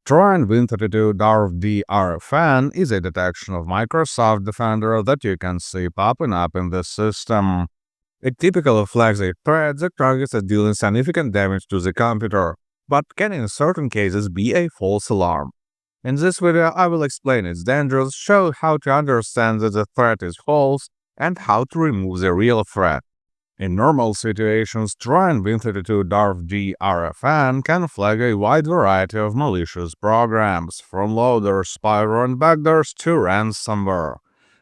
Trojan Win32 Dorv.D RFN is a detection of Microsoft Defender that you can see popping up in the system. It typically flags a threat that targets at dealing significant damage to the computer, but can in certain cases be a false alarm. In this video, I will explain its dangers, show how to understand that the threat is false, and how to remove the real threat. In normal situations, Trojan Win32 Dorv.D RFN can flag a wide variety of malicious programs, from loaders, spyware, and backdoors to ransomware.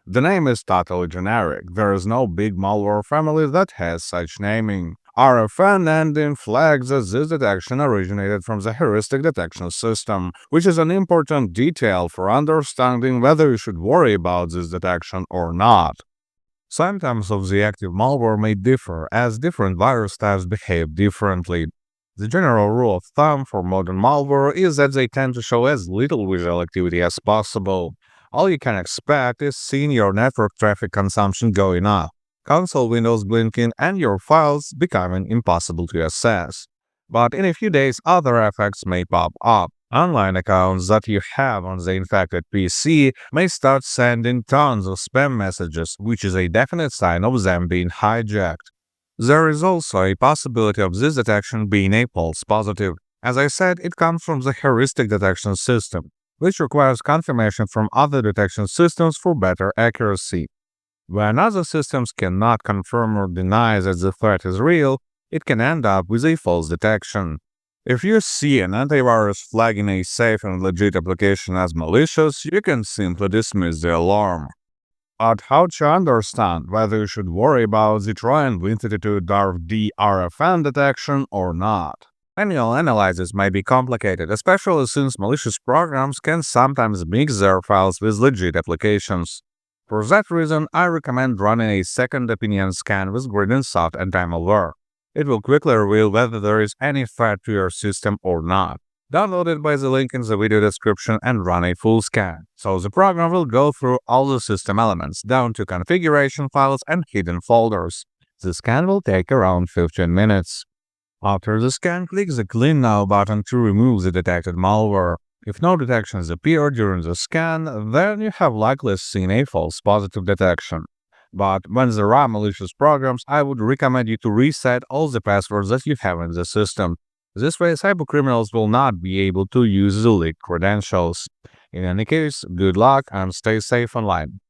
The name is totally generic. There is no big malware family that has such naming. RFN ending flags that this detection originated from the heuristic detection system, which is an important detail for understanding whether you should worry about this detection or not. Symptoms of the active malware may differ, as different virus types behave differently. The general rule of thumb for modern malware is that they tend to show as little visual activity as possible. All you can expect is seeing your network traffic consumption going up, console windows blinking, and your files becoming impossible to access. But in a few days, other effects may pop up. Online accounts that you have on the infected PC may start sending tons of spam messages, which is a definite sign of them being hijacked. There is also a possibility of this detection being a false positive. As I said, it comes from the heuristic detection system, which requires confirmation from other detection systems for better accuracy. When other systems cannot confirm or deny that the threat is real, it can end up with a false detection. If you see an antivirus flagging a safe and legit application as malicious, you can simply dismiss the alarm. But how to understand whether you should worry about the Trojan Win32 Dorv.D RFN detection or not? Manual analysis may be complicated, especially since malicious programs can sometimes mix their files with legit applications. For that reason, I recommend running a second opinion scan with Win32 and anti-malware. It will quickly reveal whether there is any threat to your system or not. Download it by the link in the video description and run a full scan, so the program will go through all the system elements, down to configuration files and hidden folders. The scan will take around 15 minutes. After the scan, click the Clean Now button to remove the detected malware. If no detections appear during the scan, then you have likely seen a false positive detection. But when there are malicious programs, I would recommend you to reset all the passwords that you have in the system. This way, cybercriminals will not be able to use the leaked credentials. In any case, good luck and stay safe online.